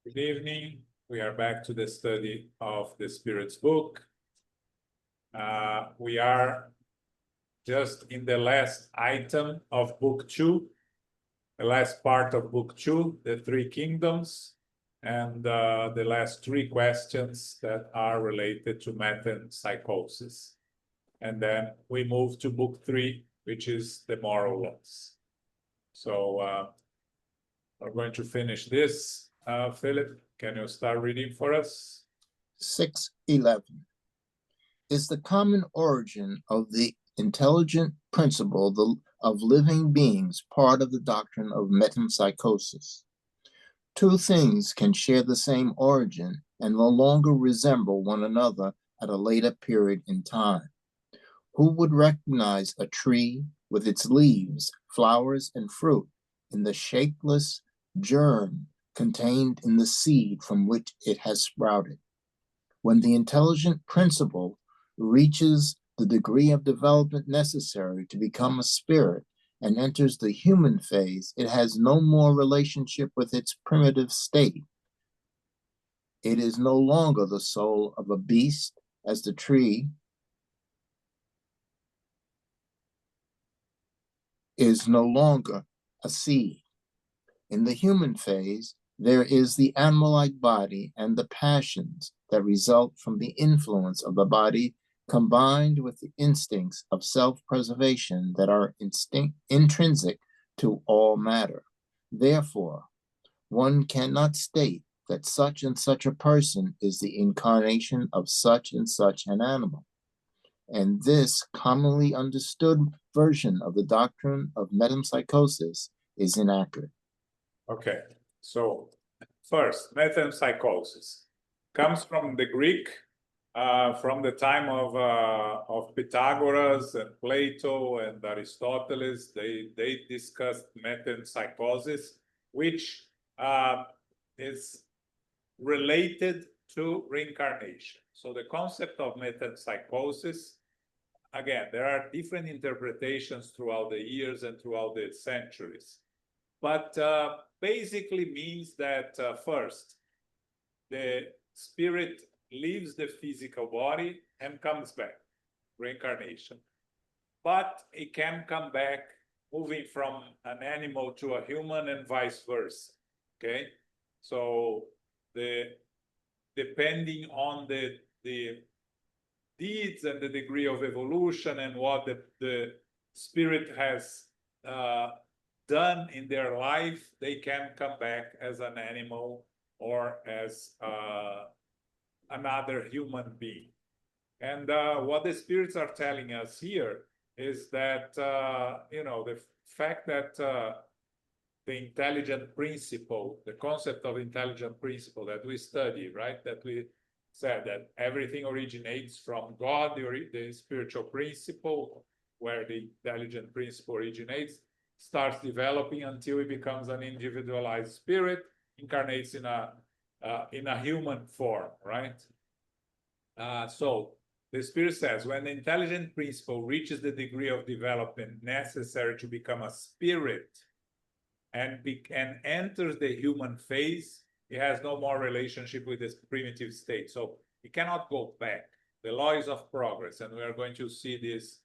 Good evening. We are back to the study of the Spirit's book. We are just in the last item of book 2, the last part of book 2, the three kingdoms, and the last three questions that are related to metempsychosis. And then we move to book 3, which is the moral laws. So we're going to finish this. Philip, can you start reading for us? 6:11 is the common origin of the intelligent principle of living beings part of the doctrine of metempsychosis. Two things can share the same origin and no longer resemble one another at a later period in time. Who would recognize a tree with its leaves, flowers, and fruit in the shapeless germ contained in the seed from which it has sprouted? When the intelligent principle reaches the degree of development necessary to become a spirit and enters the human phase, it has no more relationship with its primitive state. It is no longer the soul of a beast, as the tree is no longer a seed. In the human phase, there is the animal-like body and the passions that result from the influence of the body combined with the instincts of self-preservation that are intrinsic to all matter. Therefore, one cannot state that such and such a person is the incarnation of such and such an animal. And this commonly understood version of the doctrine of metempsychosis is inaccurate. Okay, so first, metempsychosis comes from the Greek, from the time of Pythagoras and Plato and Aristotle. They discussed metempsychosis, which is related to reincarnation. So the concept of metempsychosis, again, there are different interpretations throughout the years and throughout the centuries, but basically means that first, the spirit leaves the physical body and comes back, reincarnation. But it can come back moving from an animal to a human and vice versa, okay? So depending on the deeds and the degree of evolution and what the spirit has done in their life, they can come back as an animal or as another human being. And what the spirits are telling us here is that, the fact that the intelligent principle, the concept of intelligent principle that we study, right, that we said that everything originates from God, the spiritual principle, where the intelligent principle originates, starts developing until it becomes an individualized spirit, incarnates in a human form, right? So the spirit says, when the intelligent principle reaches the degree of development necessary to become a spirit and enters the human phase, it has no more relationship with this primitive state. So it cannot go back. The law is of progress, and we are going to see this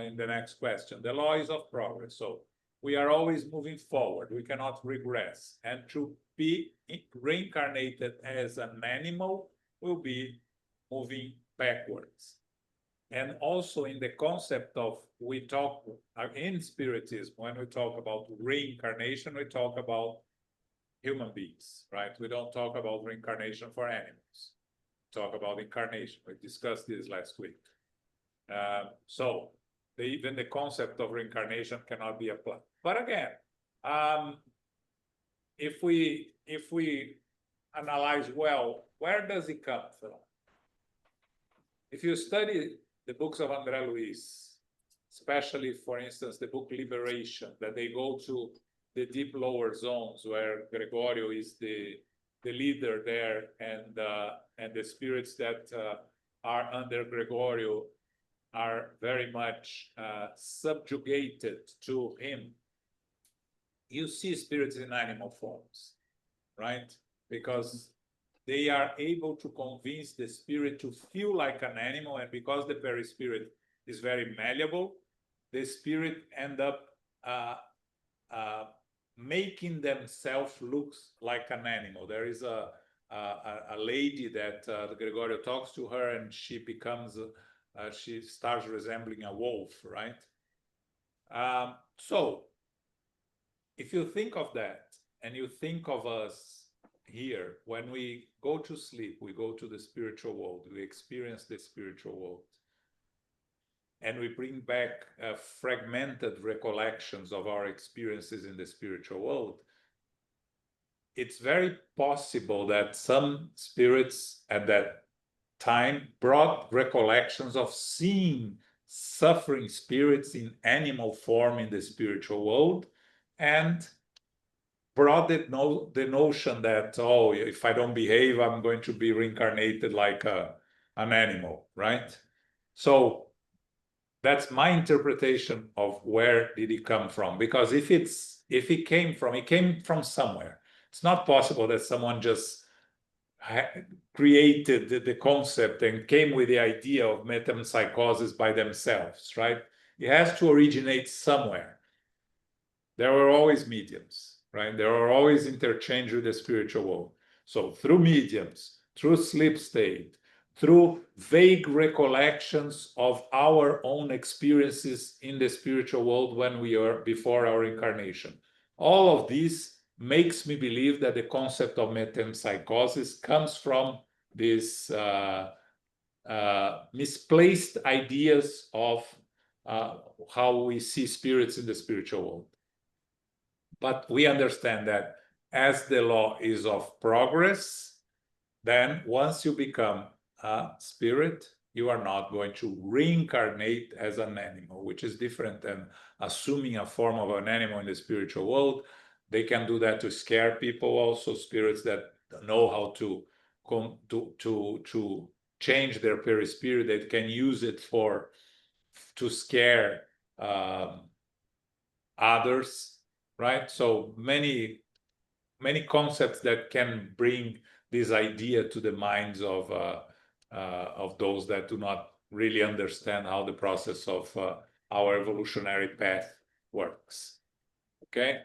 in the next question. The law is of progress. So we are always moving forward. We cannot regress. And to be reincarnated as an animal will be moving backwards. And also in the concept of, we talk in Spiritism, when we talk about reincarnation, we talk about human beings, right? We don't talk about reincarnation for animals. We talk about incarnation. We discussed this last week. So even the concept of reincarnation cannot be applied. But again, if we analyze well, where does it come from? If you study the books of André Luiz, especially, for instance, the book Liberation, that they go to the deep lower zones where Gregorio is the leader there, and the spirits that are under Gregorio are very much subjugated to him. You see spirits in animal forms, right? because they are able to convince the spirit to feel like an animal, and because the perispirit is very malleable, the spirit end up making themselves look like an animal. There is a lady that Gregorio talks to her, and she becomes, she starts resembling a wolf, right? So if you think of that, and you think of us here, when we go to sleep, we go to the spiritual world, we experience the spiritual world, and we bring back fragmented recollections of our experiences in the spiritual world, it's very possible that some spirits at that time brought recollections of seeing suffering spirits in animal form in the spiritual world, and brought the notion that, oh, if I don't behave, I'm going to be reincarnated like an animal, right? So that's my interpretation of where did it come from. Because if it came from somewhere. It's not possible that someone just created the concept and came with the idea of metempsychosis by themselves, right? It has to originate somewhere. There were always mediums, right? There are always interchange with the spiritual world. So through mediums, through sleep state, through vague recollections of our own experiences in the spiritual world when we are before our incarnation. All of this makes me believe that the concept of metempsychosis comes from this misplaced ideas of how we see spirits in the spiritual world. But we understand that as the law is of progress, then once you become a spirit, you are not going to reincarnate as an animal, which is different than assuming a form of an animal in the spiritual world. They can do that to scare people also, spirits that know how to change their perispirit, they can use it to scare others, right? So many concepts that can bring this idea to the minds of those that do not really understand how the process of our evolutionary path works. Okay,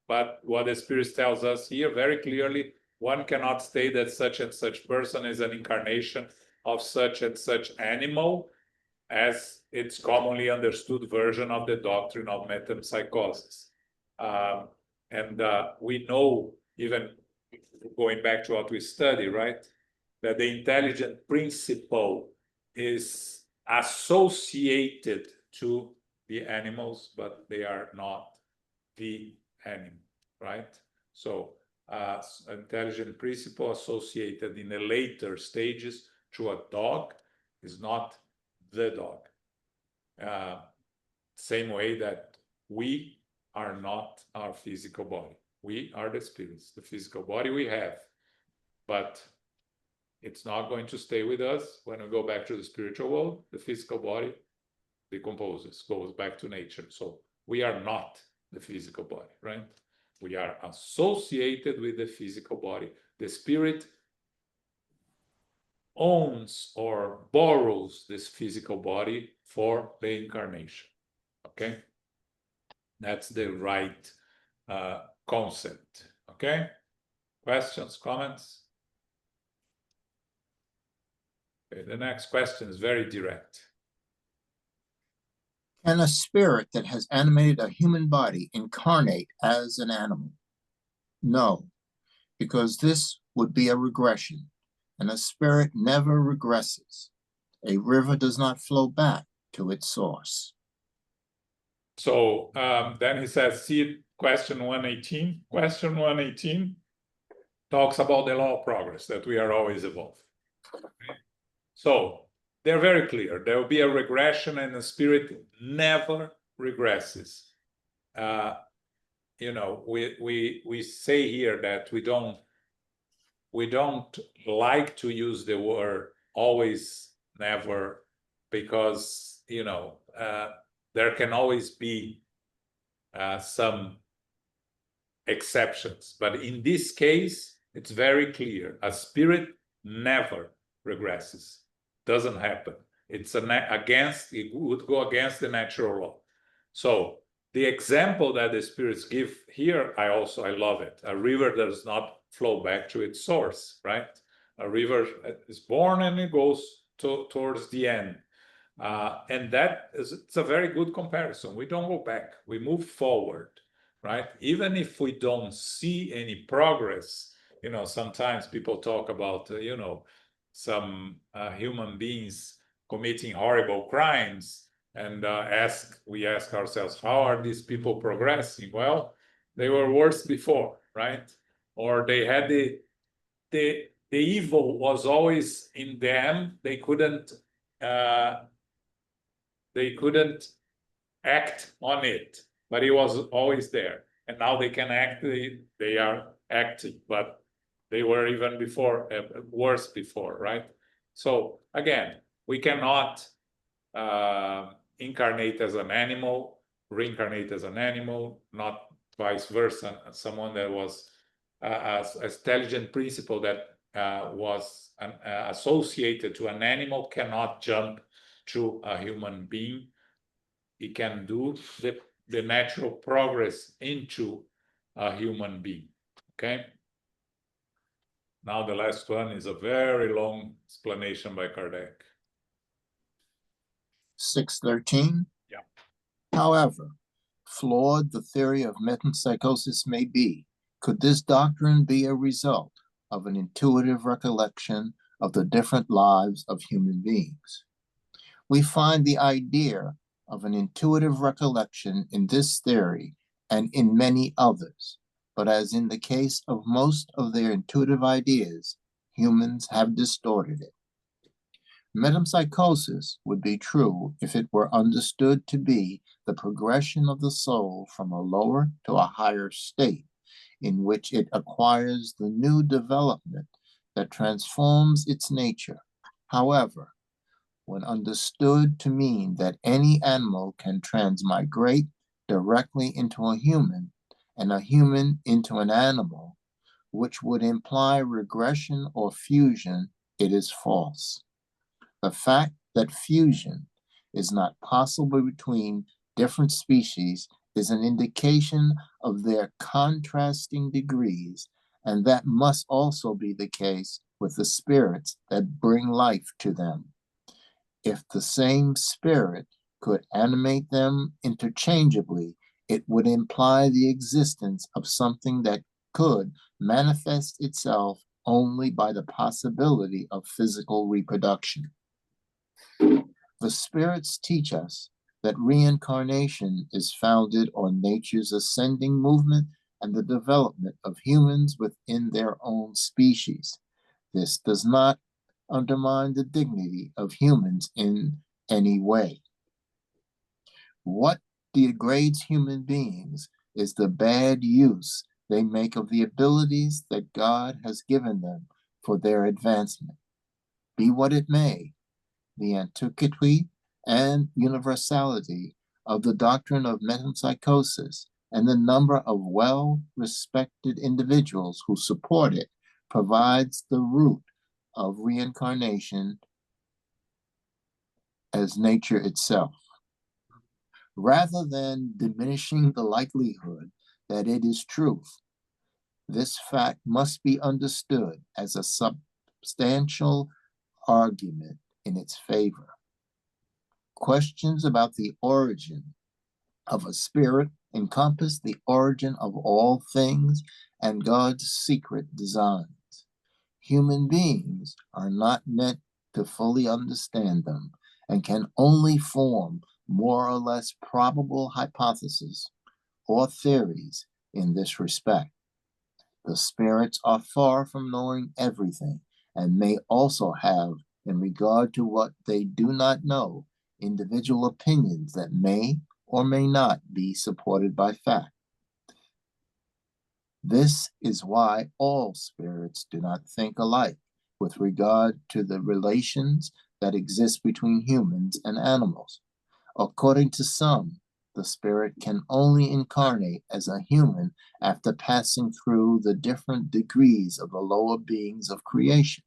but what the Spirit tells us here very clearly, one cannot state that such and such person is an incarnation of such and such animal, as its commonly understood version of the doctrine of metempsychosis. And we know, even going back to what we study, right, that the intelligent principle is associated to the animals, but they are not the animal, right? So intelligent principle associated in the later stages to a dog is not the dog. Same way that we are not our physical body. We are the spirits. The physical body we have, but it's not going to stay with us. When we go back to the spiritual world, the physical body decomposes, goes back to nature. So we are not the physical body, right? We are associated with the physical body. The spirit owns or borrows this physical body for the incarnation. Okay, that's the right concept. Okay, questions, comments? Okay, the next question is very direct. Can a spirit that has animated a human body incarnate as an animal? No, because this would be a regression, and a spirit never regresses. A river does not flow back to its source. So then he says, see question 118. Question 118 talks about the law of progress, that we are always evolving. Okay? So they're very clear. There will be a regression, and the spirit never regresses. You know, we say here that we don't like to use the word always, never, because, you know, there can always be some exceptions. But in this case, it's very clear. A spirit never regresses. Doesn't happen. It's it would go against the natural law. So the example that the spirits give here, I love it. A river does not flow back to its source, right? A river is born and it goes towards the end. And it's a very good comparison. We don't go back, we move forward, right? Even if we don't see any progress, sometimes people talk about, some human beings committing horrible crimes, and we ask ourselves, how are these people progressing? Well, they were worse before, right? Or they had the evil was always in them. They couldn't act on it, but it was always there. And now they can act. They are acting, but they were even before worse before, right? So again, we cannot incarnate as an animal, reincarnate as an animal, not vice versa. Someone that was an intelligent principle that was associated to an animal cannot jump to a human being. It can do the natural progress into a human being. Okay. Now the last one is a very long explanation by Kardec. 613. Yeah. However flawed the theory of metempsychosis may be, could this doctrine be a result of an intuitive recollection of the different lives of human beings? We find the idea of an intuitive recollection in this theory and in many others, but as in the case of most of their intuitive ideas, humans have distorted it. Metempsychosis would be true if it were understood to be the progression of the soul from a lower to a higher state, in which it acquires the new development that transforms its nature. However, when understood to mean that any animal can transmigrate directly into a human and a human into an animal, which would imply regression or fusion, it is false. The fact that fusion is not possible between different species is an indication of their contrasting degrees, and that must also be the case with the spirits that bring life to them. If the same spirit could animate them interchangeably, it would imply the existence of something that could manifest itself only by the possibility of physical reproduction. The spirits teach us that reincarnation is founded on nature's ascending movement and the development of humans within their own species. This does not undermine the dignity of humans in any way. What degrades human beings is the bad use they make of the abilities that God has given them for their advancement. Be what it may, the antiquity and universality of the doctrine of metempsychosis and the number of well-respected individuals who support it provides the root of reincarnation as nature itself. Rather than diminishing the likelihood that it is truth, this fact must be understood as a substantial argument in its favor. Questions about the origin of a spirit encompass the origin of all things and God's secret designs. Human beings are not meant to fully understand them and can only form more or less probable hypotheses or theories in this respect. The spirits are far from knowing everything and may also have, in regard to what they do not know, individual opinions that may or may not be supported by fact. This is why all spirits do not think alike with regard to the relations that exist between humans and animals. According to some, the spirit can only incarnate as a human after passing through the different degrees of the lower beings of creation.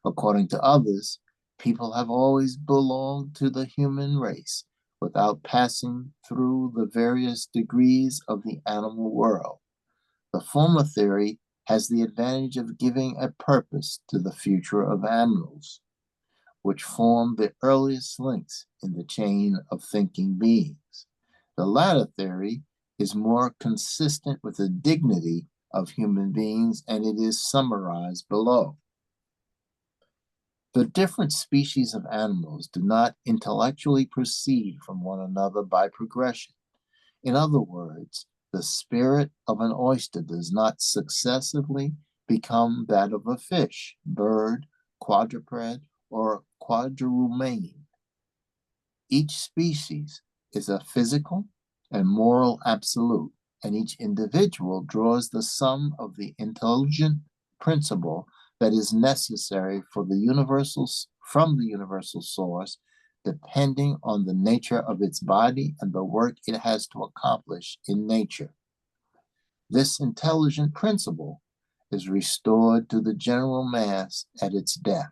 According to others, people have always belonged to the human race without passing through the various degrees of the animal world. The former theory has the advantage of giving a purpose to the future of animals, which form the earliest links in the chain of thinking beings. The latter theory is more consistent with the dignity of human beings, and it is summarized below. The different species of animals do not intellectually proceed from one another by progression. In other words, the spirit of an oyster does not successively become that of a fish, bird, quadruped, or quadrumane. Each species is a physical and moral absolute, and each individual draws the sum of the intelligent principle that is necessary for the from the universal source, depending on the nature of its body and the work it has to accomplish in nature. This intelligent principle is restored to the general mass at its death.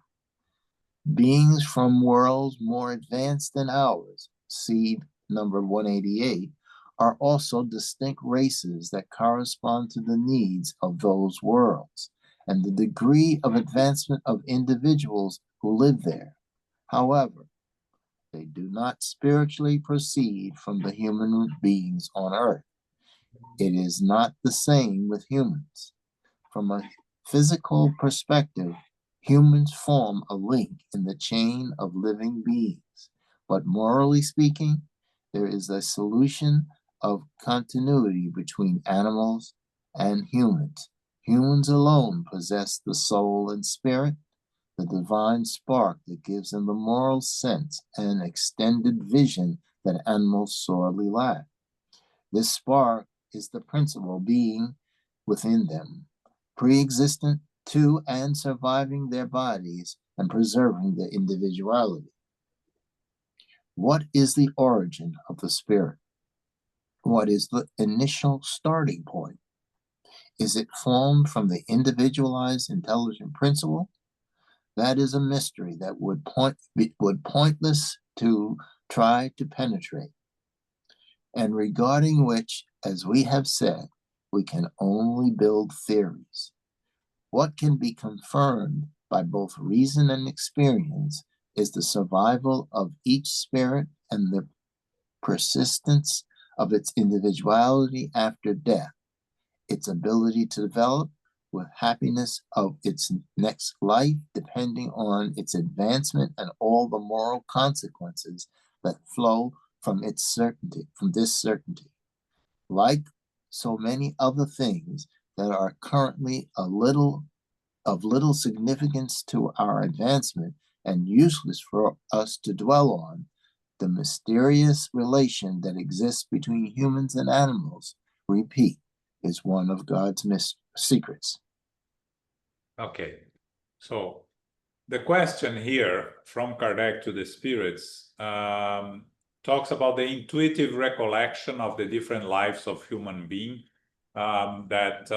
Beings from worlds more advanced than ours, see number 188, are also distinct races that correspond to the needs of those worlds and the degree of advancement of individuals who live there. However, they do not spiritually proceed from the human beings on earth. It is not the same with humans. From a physical perspective, humans form a link in the chain of living beings, but morally speaking, there is a solution of continuity between animals and humans. Humans alone possess the soul and spirit, the divine spark that gives them the moral sense and extended vision that animals sorely lack. This spark is the principal being within them, pre-existent to and surviving their bodies and preserving their individuality. What is the origin of the spirit? What is the initial starting point? Is it formed from the individualized intelligent principle? That is a mystery that would pointless to try to penetrate, and regarding which, as we have said, we can only build theories. What can be confirmed by both reason and experience is the survival of each spirit and the persistence of its individuality after death, its ability to develop with happiness of its next life, depending on its advancement and all the moral consequences that flow from its certainty, from this certainty. Like so many other things that are currently of little significance to our advancement and useless for us to dwell on, the mysterious relation that exists between humans and animals, repeat, is one of God's secrets. Okay, so the question here from Kardec to the spirits talks about the intuitive recollection of the different lives of human being that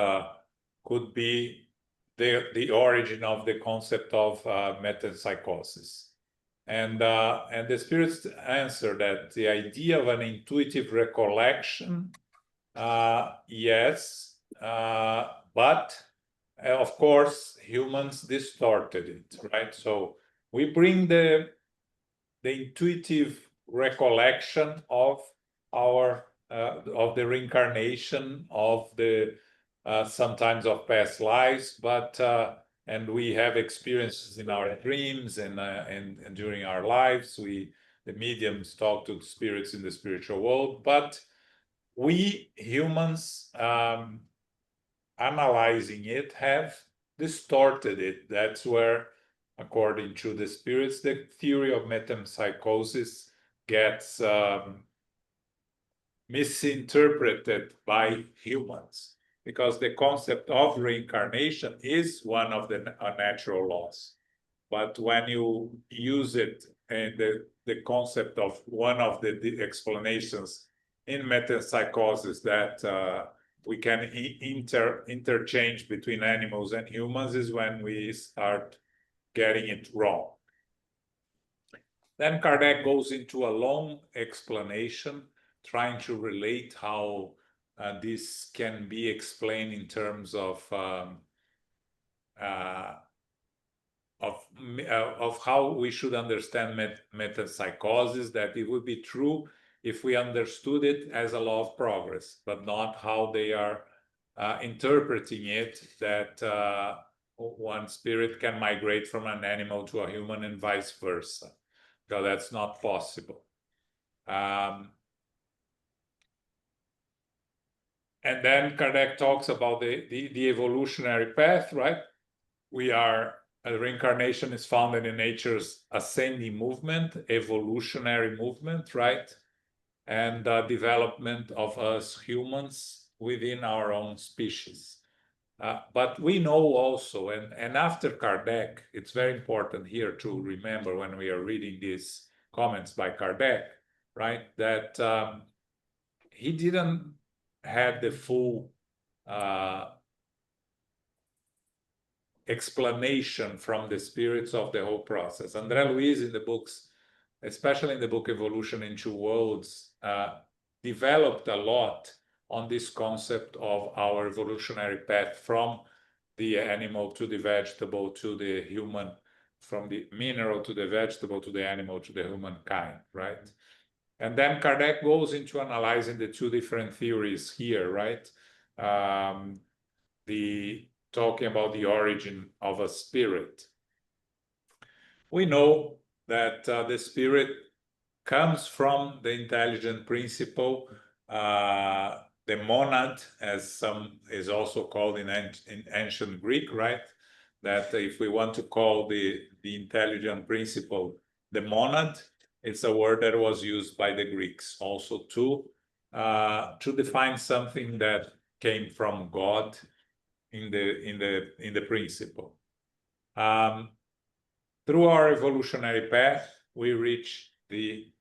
could be the origin of the concept of metempsychosis. And the spirits answer that the idea of an intuitive recollection, yes, but of course humans distorted it, right? So we bring the intuitive recollection of our of the reincarnation of the sometimes of past lives, but and we have experiences in our dreams and during our lives. The mediums talk to the spirits in the spiritual world, but we humans analyzing it have distorted it. That's where, according to the spirits, the theory of metempsychosis gets misinterpreted by humans, because the concept of reincarnation is one of the natural laws. But when you use it and the concept of one of the explanations in metempsychosis that we can interchange between animals and humans is when we start getting it wrong. Then Kardec goes into a long explanation, trying to relate how this can be explained in terms of how we should understand metempsychosis, that it would be true if we understood it as a law of progress, but not how they are interpreting it, that one spirit can migrate from an animal to a human and vice versa. So that's not possible. And then Kardec talks about the evolutionary path, right? Reincarnation is founded in nature's ascending movement, evolutionary movement, right? And development of us humans within our own species. But we know also, and after Kardec, it's very important here to remember when we are reading these comments by Kardec, right, that he didn't have the full explanation from the spirits of the whole process. André Luiz, in the books, especially in the book Evolution in Two Worlds, developed a lot on this concept of our evolutionary path from the animal to the vegetable to the human, from the mineral to the vegetable to the animal to the humankind, right? And then Kardec goes into analyzing the two different theories here, right? Talking about the origin of a spirit. We know that the spirit comes from the intelligent principle, the monad, as some is also called in ancient Greek, right? That if we want to call the intelligent principle the monad, it's a word that was used by the Greeks also to define something that came from God in the principle. Through our evolutionary path, we reach the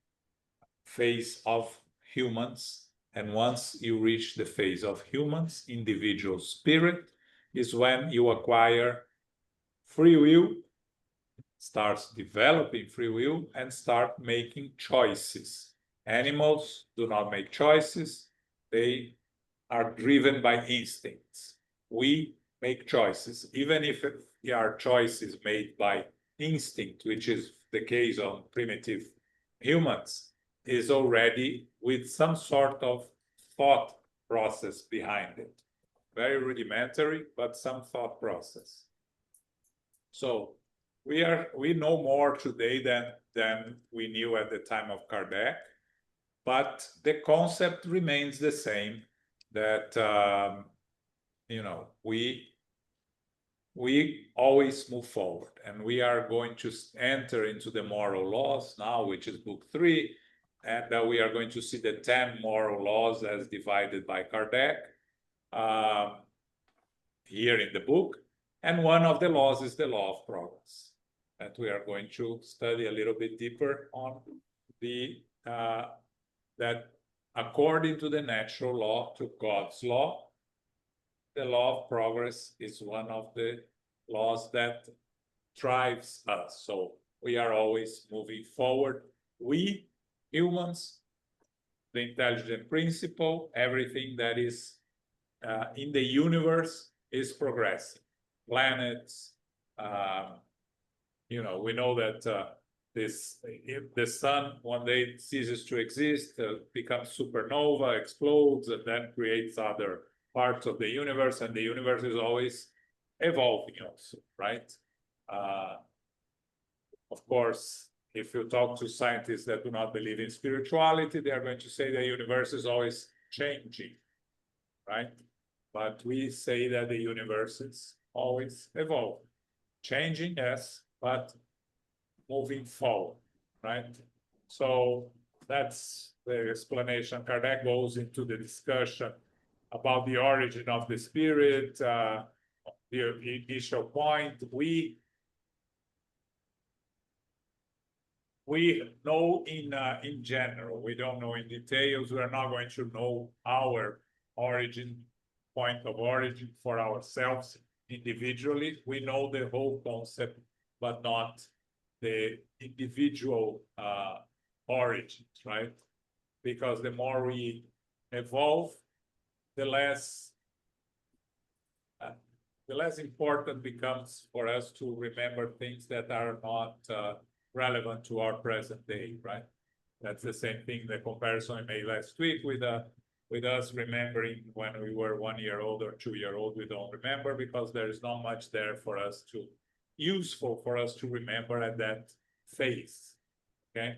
phase of humans, and once you reach the phase of humans, individual spirit, is when you acquire free will, starts developing free will, and start making choices. Animals do not make choices, they are driven by instincts. We make choices, even if they are choices made by instinct, which is the case of primitive humans, is already with some sort of thought process behind it. Very rudimentary, but some thought process. So we know more today than we knew at the time of Kardec, but the concept remains the same, that we always move forward, and we are going to enter into the moral laws now, which is book 3, and we are going to see the 10 moral laws as divided by Kardec here in the book. And one of the laws is the law of progress, that we are going to study a little bit deeper on that according to the natural law, to God's law, the law of progress is one of the laws that drives us. So we are always moving forward. We, humans, the intelligent principle, everything that is in the universe is progressing. Planets, we know that if the sun one day ceases to exist, becomes supernova, explodes, and then creates other parts of the universe, and the universe is always evolving also, right? Of course, if you talk to scientists that do not believe in spirituality, they are going to say the universe is always changing, right? But we say that the universe is always evolving. Changing, yes, but moving forward, right? So that's the explanation. Kardec goes into the discussion about the origin of the spirit, the initial point. We, humans, the intelligent principle, everything that is in the universe is progressing. Planets, the sun one day ceases to exist, becomes supernova, explodes, and then creates other parts of the universe, and the universe is always evolving, changing, yes, but moving forward, right? So that's the explanation. Kardec goes into the discussion about the origin of the spirit, the initial point. We we know in general. We don't know in details. We are not going to know our origin, point of origin for ourselves individually. We know the whole concept, but not the individual origins, right? Because the more we evolve, the less important becomes for us to remember things that are not relevant to our present day, right? That's the same thing, the comparison I made last week with us remembering when we were 1 year old or 2 year old. We don't remember because there is not much there for us to useful for us to remember at that phase. Okay.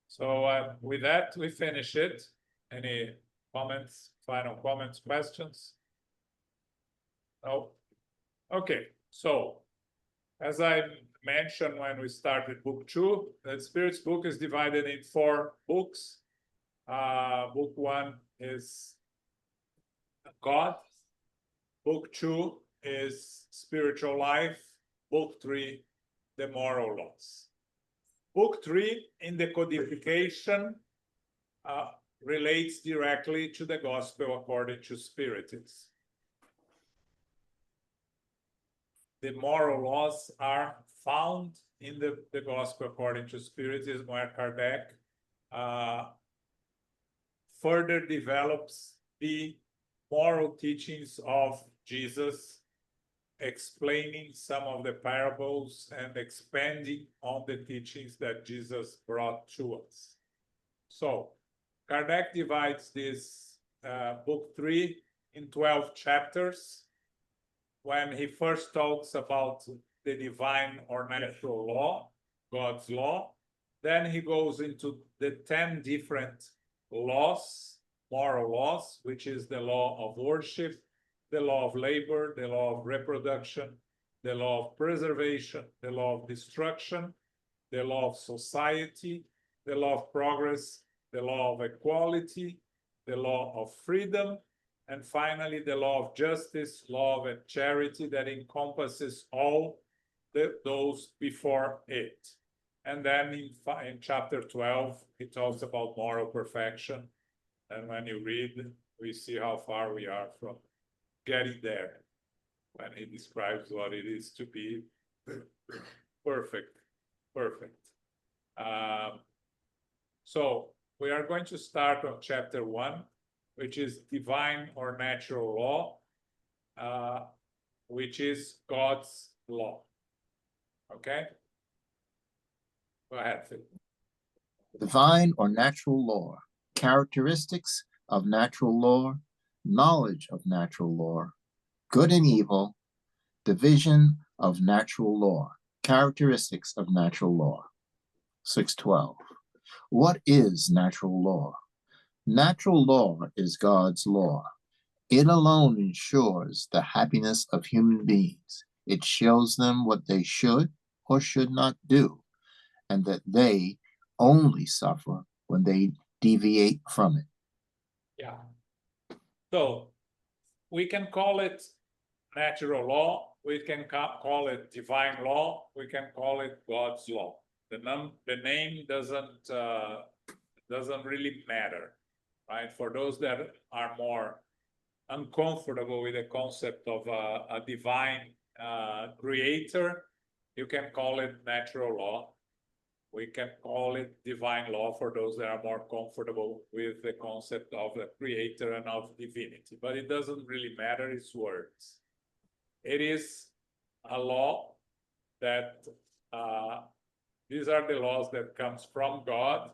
So with that, we finish it. Any comments, final comments, questions? No? Okay, so as I mentioned when we started book 2, the Spirit's book is divided in 4 books. Book 1 is God. Book 2 is spiritual life. Book 3, the moral laws. Book 3 in the codification relates directly to the gospel according to Spiritism. The moral laws are found in the gospel according to Spiritism, where Kardec further develops the moral teachings of Jesus, explaining some of the parables and expanding on the teachings that Jesus brought to us. So Kardec divides this book 3 in 12 chapters. When he first talks about the divine or natural law, God's law, then he goes into the 10 different laws, moral laws, which is the law of worship, the law of labor, the law of reproduction, the law of preservation, the law of destruction, the law of society, the law of progress, the law of equality, the law of freedom, and finally the law of justice, law of charity that encompasses all those before it. And then in chapter 12, he talks about moral perfection. And when you read, we see how far we are from getting there when he describes what it is to be perfect. So we are going to start on chapter 1, which is divine or natural law, which is God's law. Okay? Go ahead, Phil. Divine or natural law, characteristics of natural law, knowledge of natural law, good and evil, division of natural law, characteristics of natural law. 612. What is natural law? Natural law is God's law. It alone ensures the happiness of human beings. It shows them what they should or should not do, and that they only suffer when they deviate from it. Yeah. So we can call it natural law. We can call it divine law. We can call it God's law. The name doesn't really matter, right? For those that are more uncomfortable with the concept of a divine creator, you can call it natural law. We can call it divine law for those that are more comfortable with the concept of a creator and of divinity. But it doesn't really matter, it's words. It is a law that these are the laws that comes from God.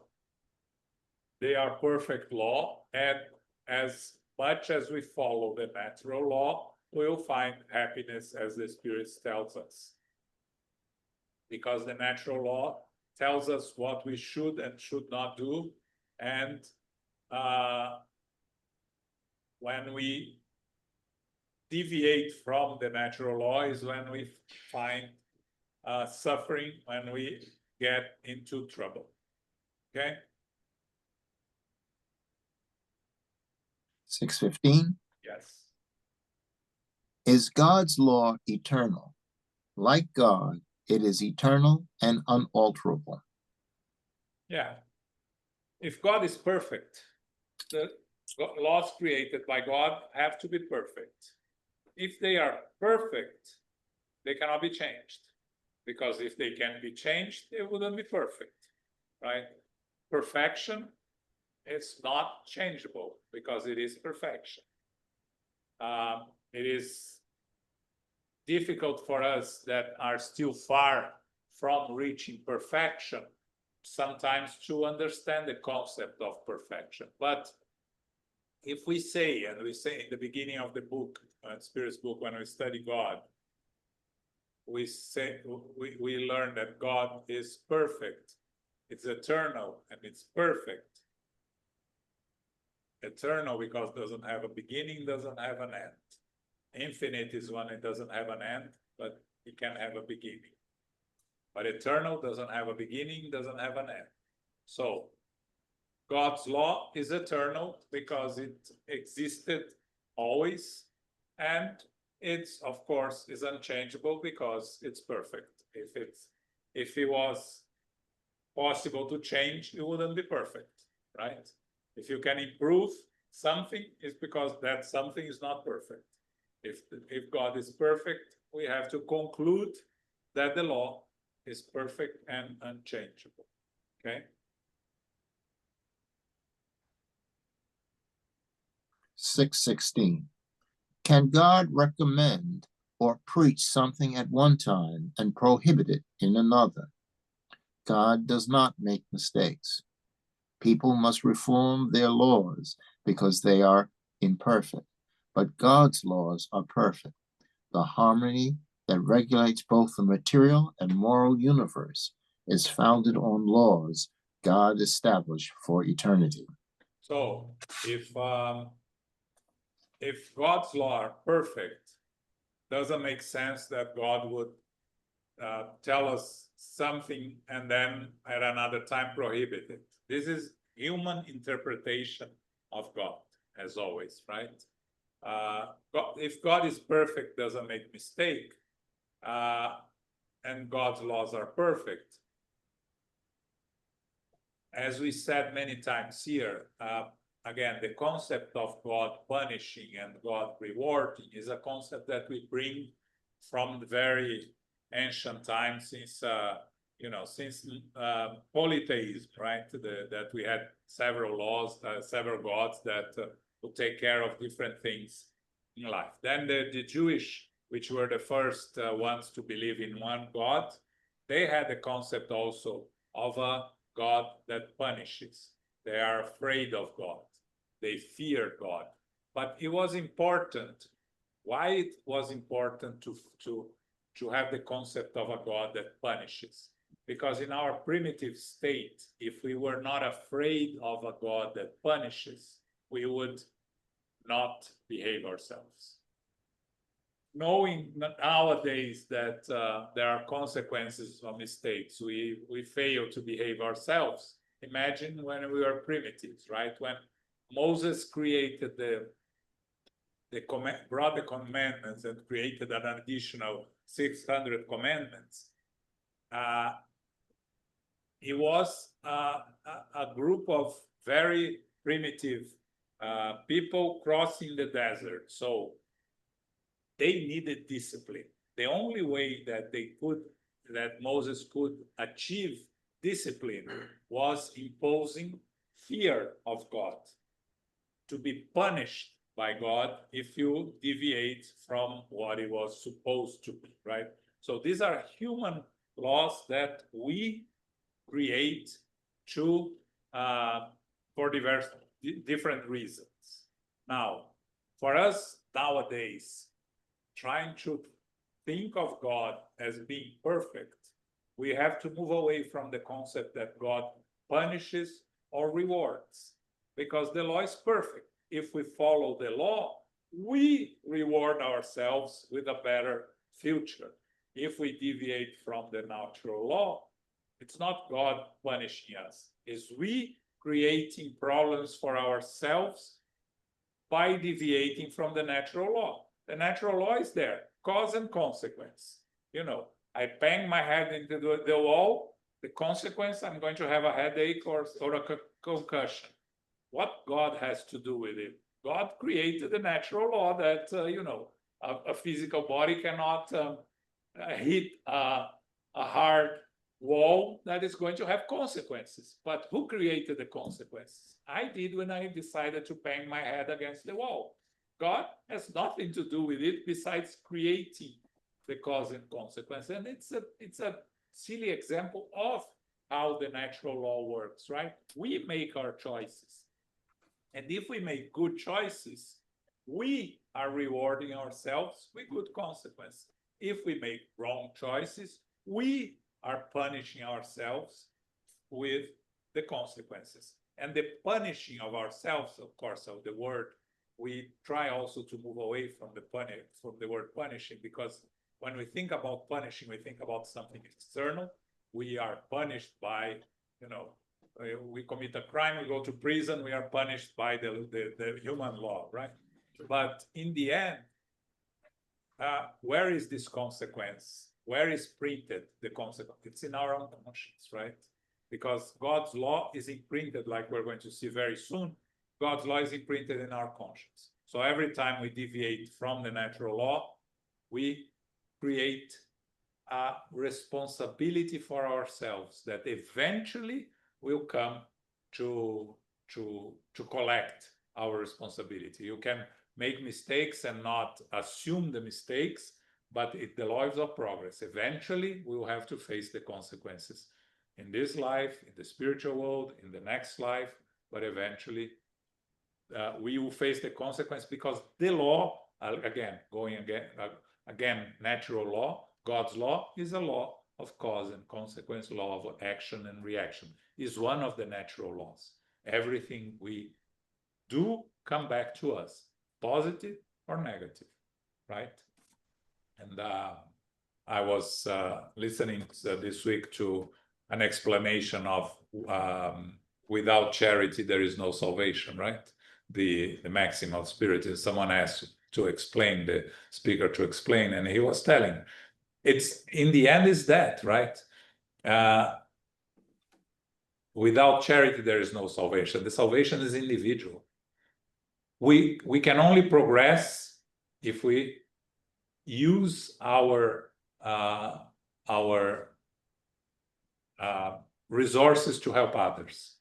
They are perfect law, and as much as we follow the natural law, we'll find happiness, as the Spirit tells us. Because the natural law tells us what we should and should not do, and when we deviate from the natural law is when we find suffering, when we get into trouble. Okay? 615. Yes. Is God's law eternal? Like God, It is eternal and unalterable. Yeah. If God is perfect, the laws created by God have to be perfect. If they are perfect, they cannot be changed. Because if they can be changed, they wouldn't be perfect, right? Perfection is not changeable because it is perfection. It is difficult for us that are still far from reaching perfection sometimes to understand the concept of perfection. But if we say, and we say in the beginning of the book, Spirit's book, when we study God, we learn that God is perfect. It's eternal and it's perfect. Eternal because it doesn't have a beginning, doesn't have an end. Infinite is when it doesn't have an end, but it can have a beginning. But eternal doesn't have a beginning, doesn't have an end. So God's law is eternal because it existed always, and it's, of course, is unchangeable because it's perfect. If it was possible to change, it wouldn't be perfect, right? If you can improve something, it's because that something is not perfect. If God is perfect, we have to conclude that the law is perfect and unchangeable. Okay. 6:16. Can God recommend or preach something at one time and prohibit it in another? God does not make mistakes. People must reform their laws because they are imperfect, but God's laws are perfect. The harmony that regulates both the material and moral universe is founded on laws God established for eternity. So if God's law are perfect, doesn't make sense that God would tell us something and then at another time prohibit it. This is human interpretation of God, as always, right? If God is perfect, doesn't make mistake, and God's laws are perfect, as we said many times here, again, the concept of God punishing and God rewarding is a concept that we bring from the very ancient times, since polytheism, right? That we had several laws, several gods that would take care of different things in life. Then the Jewish, which were the first ones to believe in one God, they had the concept also of a God that punishes. They are afraid of God. They fear God. But it was important. Why it was important to have the concept of a God that punishes? Because in our primitive state, if we were not afraid of a God that punishes, we would not behave ourselves. Knowing nowadays that there are consequences of mistakes, we fail to behave ourselves. Imagine when we were primitives, right? When Moses created brought the commandments and created an additional 600 commandments. It was a group of very primitive people crossing the desert. So they needed discipline. The only way that Moses could achieve discipline was imposing fear of God, to be punished by God if you deviate from what it was supposed to be, right? So these are human laws that we create for different reasons. Now, for us nowadays, trying to think of God as being perfect, we have to move away from the concept that God punishes or rewards, because the law is perfect. If we follow the law, we reward ourselves with a better future. If we deviate from the natural law, it's not God punishing us. It's we creating problems for ourselves by deviating from the natural law. The natural law is there, cause and consequence. I bang my head into the wall, the consequence, I'm going to have a headache or a concussion. What God has to do with it? God created the natural law that, a physical body cannot hit a hard wall that is going to have consequences. But who created the consequences? I did when I decided to bang my head against the wall. God has nothing to do with it besides creating the cause and consequence. And it's a silly example of how the natural law works, right? We make our choices. And if we make good choices, we are rewarding ourselves with good consequences. If we make wrong choices, we are punishing ourselves with the consequences. And the punishing of ourselves, of course, of the word, we try also to move away from the word punishing, because when we think about punishing, we think about something external. We are punished by, we commit a crime, we go to prison, we are punished by the human law, right? But in the end, where is this consequence? Where is printed the consequence? It's in our own conscience, right? Because God's law is imprinted, like we're going to see very soon. God's law is imprinted in our conscience. So every time we deviate from the natural law, we create a responsibility for ourselves that eventually will come to collect our responsibility. You can make mistakes and not assume the mistakes, but the law is of progress. Eventually, we will have to face the consequences in this life, in the spiritual world, in the next life, but eventually we will face the consequence, because the law, again, natural law, God's law is a law of cause and consequence, law of action and reaction, is one of the natural laws. Everything we do come back to us, positive or negative, right? And I was listening this week to an explanation of without charity there is no salvation, right? The maxim of Spiritism. Someone asked to explain, the speaker to explain, and he was telling, it's in the end is that, right? Without charity there is no salvation. The salvation is individual. We can only progress if we use our resources to help others.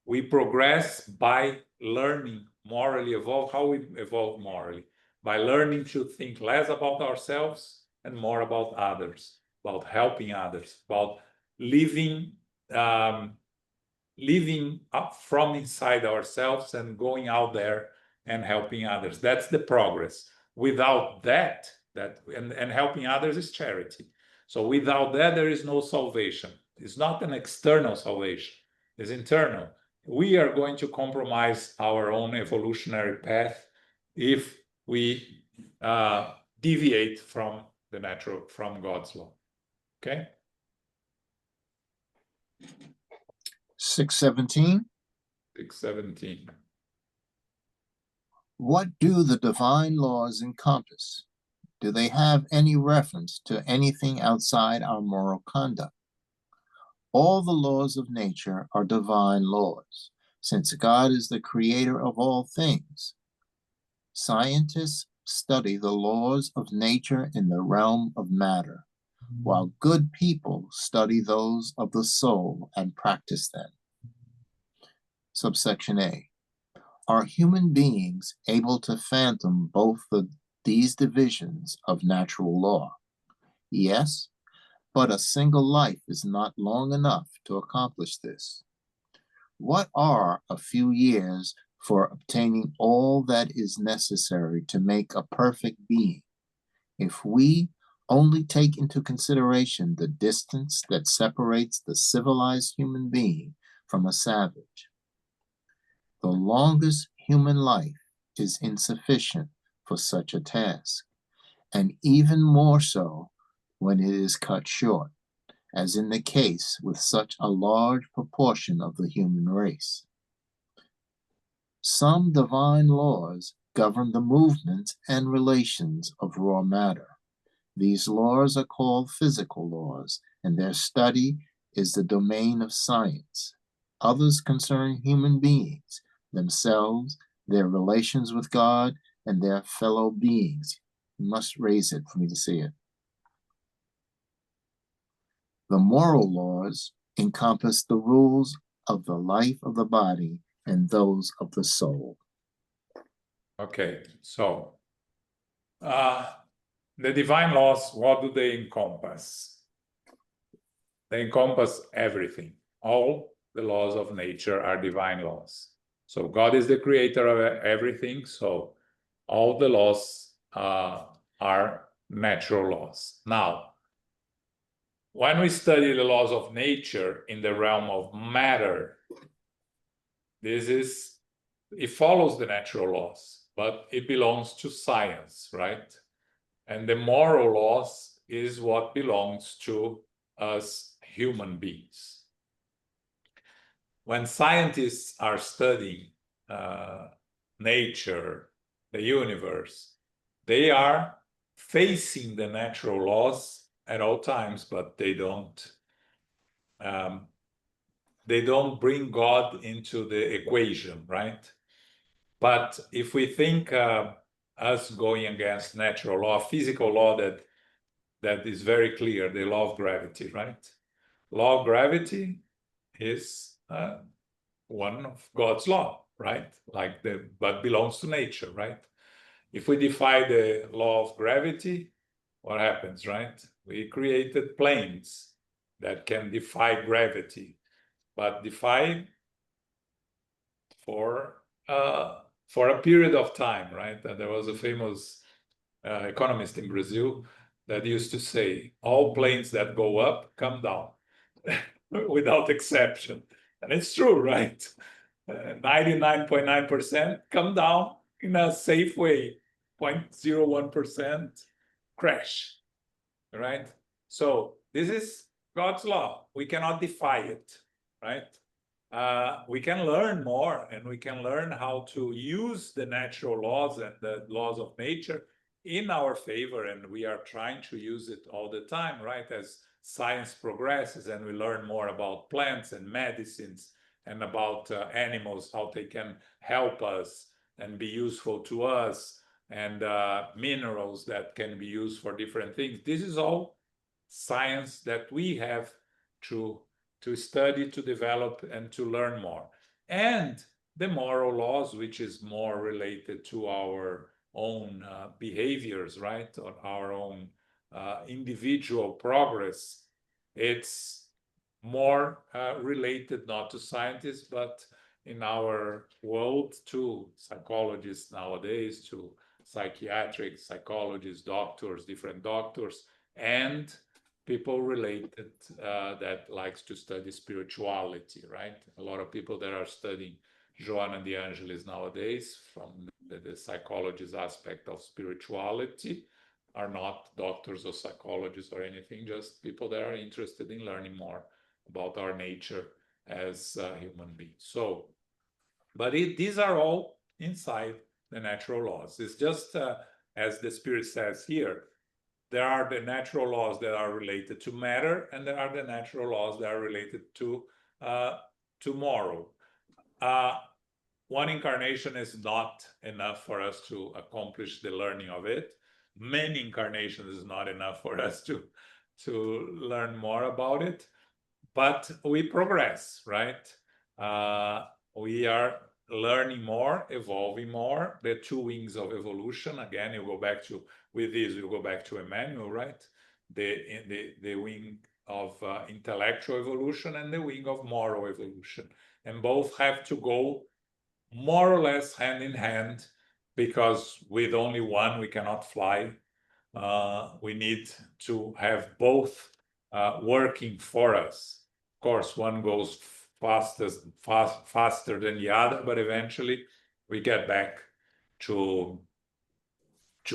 We progress by learning morally, evolve. How we evolve morally? By learning to think less about ourselves and more about others, about helping others, about living up from inside ourselves and going out there and helping others. That's the progress. Without that and helping others is charity. So without that, there is no salvation. It's not an external salvation. It's internal. We are going to compromise our own evolutionary path if we deviate from God's law. Okay? 617. 617. What do the divine laws encompass? Do they have any reference to anything outside our moral conduct? All the laws of nature are divine laws, since God is the creator of all things. Scientists study the laws of nature in the realm of matter, while good people study those of the soul and practice them. Subsection A. Are human beings able to fathom both these divisions of natural law? Yes, but a single life is not long enough to accomplish this. What are a few years for obtaining all that is necessary to make a perfect being, if we only take into consideration the distance that separates the civilized human being from a savage? The longest human life is insufficient for such a task, and even more so when it is cut short, as in the case with such a large proportion of the human race. Some divine laws govern the movements and relations of raw matter, These laws are called physical laws, and their study is the domain of science. Others concern human beings, themselves, their relations with God, and their fellow beings. You must raise it for me to see it. The moral laws encompass the rules of the life of the body and those of the soul. Okay, so the divine laws, what do they encompass? They encompass everything. All the laws of nature are divine laws. So God is the creator of everything, so all the laws are natural laws. Now, when we study the laws of nature in the realm of matter, it follows the natural laws, but it belongs to science, right? And the moral laws is what belongs to us human beings. When scientists are studying nature, the universe, they are facing the natural laws at all times, but they don't bring God into the equation, right? But if we think us going against natural law, physical law that is very clear, the law of gravity, right? Law of gravity is one of God's law, right? But belongs to nature, right? If we defy the law of gravity, what happens, right? We created planes that can defy gravity, but defy for a period of time, right? And there was a famous economist in Brazil that used to say, all planes that go up come down without exception. And it's true, right? 99.9% come down in a safe way, 0.01% crash, right? So this is God's law. We cannot defy it, right? We can learn more, and we can learn how to use the natural laws and the laws of nature in our favor, and we are trying to use it all the time, right? As science progresses and we learn more about plants and medicines and about animals, how they can help us and be useful to us, and minerals that can be used for different things. This is all science that we have to study, to develop, and to learn more. And the moral laws, which is more related to our own behaviors, right? Or our own individual progress. It's more related not to scientists, but in our world to psychologists nowadays, to psychiatric psychologists, doctors, different doctors, and people related that likes to study spirituality, right? A lot of people that are studying Joanna de Angelis nowadays from the psychologist aspect of spirituality are not doctors or psychologists or anything, just people that are interested in learning more about our nature as human beings. So, but these are all inside the natural laws. It's just as the Spirit says here, there are the natural laws that are related to matter, and there are the natural laws that are related to moral. One incarnation is not enough for us to accomplish the learning of it. Many incarnations is not enough for us to learn more about it, but we progress, right? We are learning more, evolving more. The two wings of evolution. Again, you go back to, with this, you go back to Emmanuel, right? The wing of intellectual evolution and the wing of moral evolution. And both have to go more or less hand in hand, because with only one we cannot fly. We need to have both working for us. Of course, one goes faster than the other, but eventually we get back to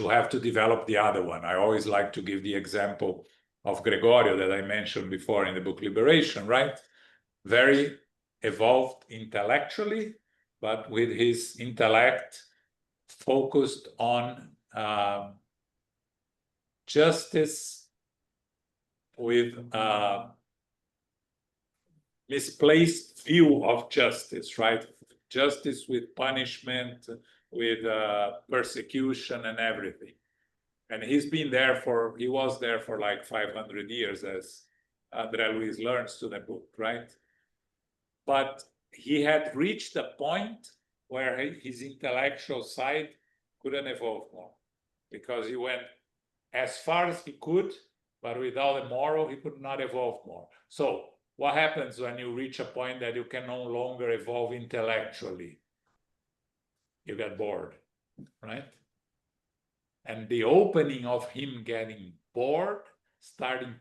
have to develop the other one. I always like to give the example of Gregorio that I mentioned before in the book Liberation, right? Very evolved intellectually, but with his intellect focused on justice with misplaced view of justice, right? Justice with punishment, with persecution and everything. And he was there for like 500 years, as André Luiz learns to the book, right? But he had reached a point where his intellectual side couldn't evolve more, because he went as far as he could, but without a moral, he could not evolve more. So what happens when you reach a point that you can no longer evolve intellectually? You get bored, right? And the opening of him getting bored, starting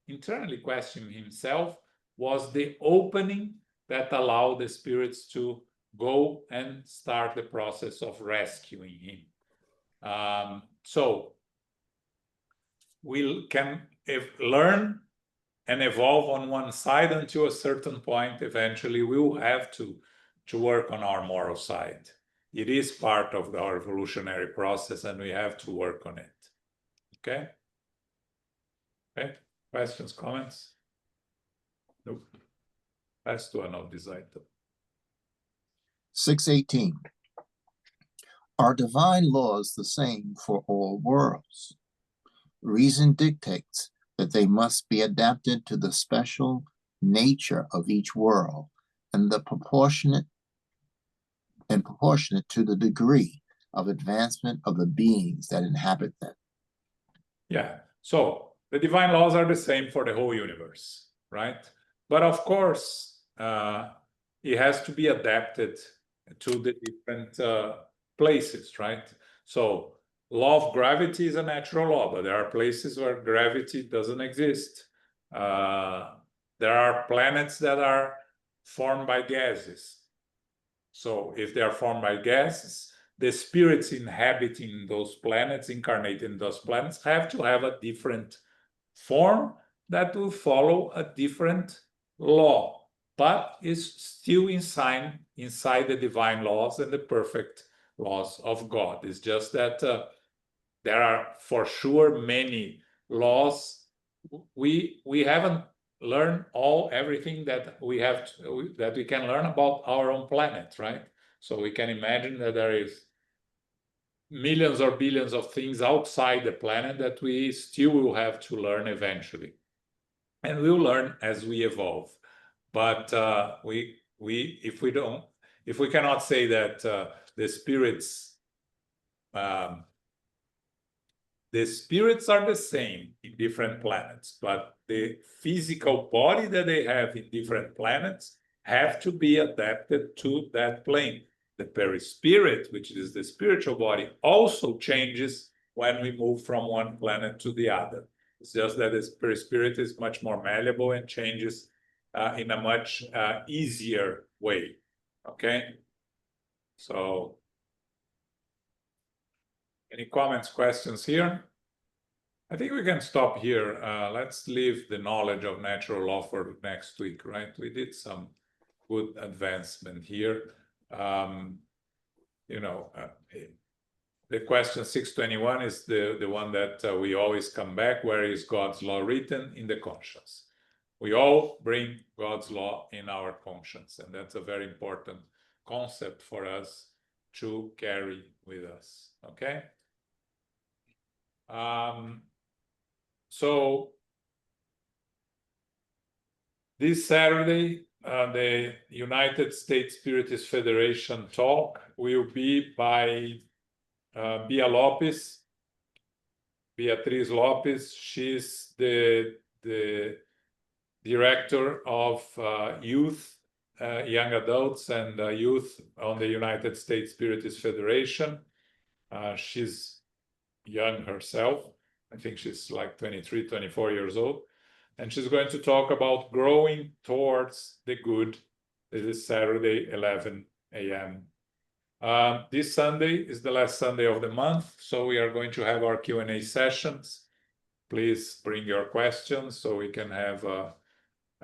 internally questioning himself, was the opening that allowed the spirits to go and start the process of rescuing him. So we can learn and evolve on one side until a certain point. Eventually, we will have to work on our moral side. It is part of our evolutionary process, and we have to work on it. Okay? Okay? Questions, comments? Nope. Let's do another this item. 618. Are divine laws the same for all worlds? Reason dictates that they must be adapted to the special nature of each world and proportionate to the degree of advancement of the beings that inhabit them. Yeah, so the divine laws are the same for the whole universe, right? But of course, it has to be adapted to the different places, right? So law of gravity is a natural law, but there are places where gravity doesn't exist. There are planets that are formed by gases. So if they are formed by gases, the spirits inhabiting those planets, incarnated in those planets, have to have a different form that will follow a different law, but is still inside the divine laws and the perfect laws of God. It's just that there are for sure many laws. We haven't learned everything that we can learn about our own planet, right? So we can imagine that there is millions or billions of things outside the planet that we still will have to learn eventually, and we'll learn as we evolve. But if we cannot say that the spirits are the same in different planets, but the physical body that they have in different planets have to be adapted to that plane. The perispirit, which is the spiritual body, also changes when we move from one planet to the other. It's just that the perispirit is much more malleable and changes in a much easier way. Okay? So, any comments, questions here? I think we can stop here. Let's leave the knowledge of natural law for next week, right? We did some good advancement here. The question 621 is the one that we always come back. Where is God's law written? In the conscience. We all bring God's law in our conscience, and that's a very important concept for us to carry with us, okay? So this Saturday, the United States Spiritist Federation talk will be by Beatriz Lopez. She's the director of youth, young adults and youth on the United States Spiritist Federation. She's young herself. I think she's like 23, 24 years old. And she's going to talk about growing towards the good. This is Saturday, 11 a.m. This Sunday is the last Sunday of the month, so we are going to have our Q&A sessions. Please bring your questions so we can have a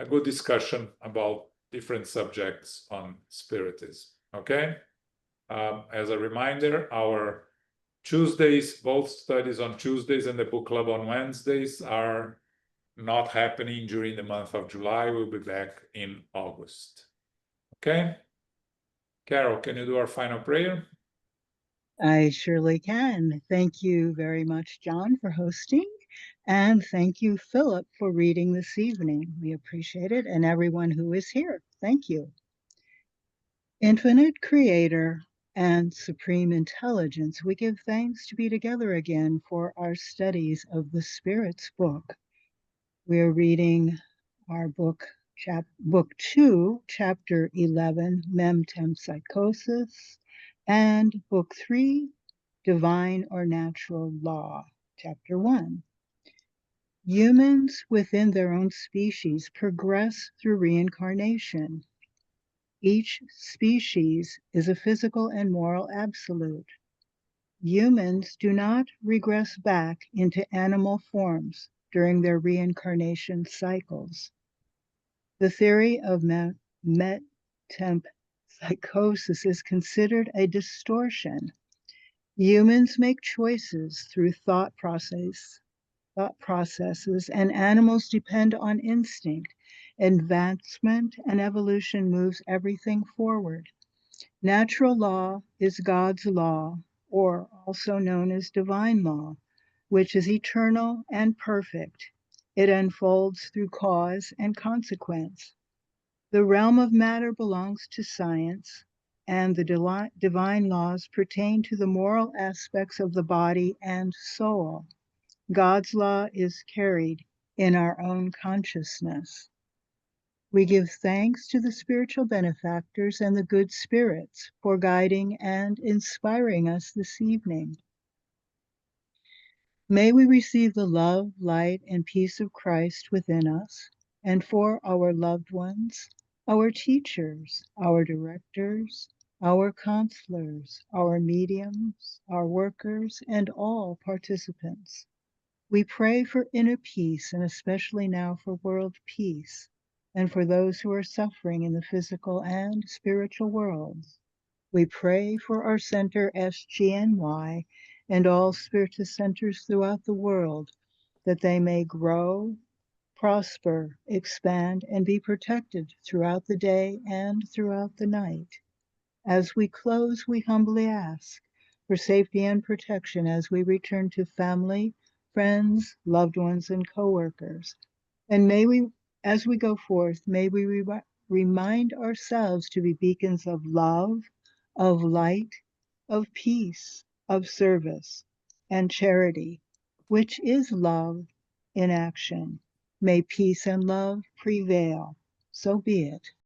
good discussion about different subjects on Spiritism, okay? As a reminder, our Tuesdays, both studies on Tuesdays and the book club on Wednesdays are not happening during the month of July. We'll be back in August. Okay? Carol, can you do our final prayer? I surely can. Thank you very much, John, for hosting. And thank you, Philip, for reading this evening. We appreciate it. And everyone who is here, thank you. Infinite Creator and Supreme Intelligence, we give thanks to be together again for our studies of the Spirit's book. We are reading our book 2, chapter 11, Metempsychosis, and book 3, Divine or Natural Law, chapter 1. Humans within their own species progress through reincarnation. Each species is a physical and moral absolute. Humans do not regress back into animal forms during their reincarnation cycles. The theory of metempsychosis is considered a distortion. Humans make choices through thought processes, and animals depend on instinct. Advancement and evolution moves everything forward. Natural law is God's law, or also known as divine law, which is eternal and perfect. It unfolds through cause and consequence. The realm of matter belongs to science, and the divine laws pertain to the moral aspects of the body and soul. God's law is carried in our own consciousness. We give thanks to the spiritual benefactors and the good spirits for guiding and inspiring us this evening. May we receive the love, light, and peace of Christ within us, and for our loved ones, our teachers, our directors, our counselors, our mediums, our workers, and all participants. We pray for inner peace, and especially now for world peace, and for those who are suffering in the physical and spiritual worlds. We pray for our center SGNY and all spiritist centers throughout the world, that they may grow, prosper, expand, and be protected throughout the day and throughout the night. As we close, we humbly ask for safety and protection as we return to family, friends, loved ones, and coworkers. And may we, as we go forth, may we remind ourselves to be beacons of love, of light, of peace, of service, and charity, which is love in action. May peace and love prevail. So be it.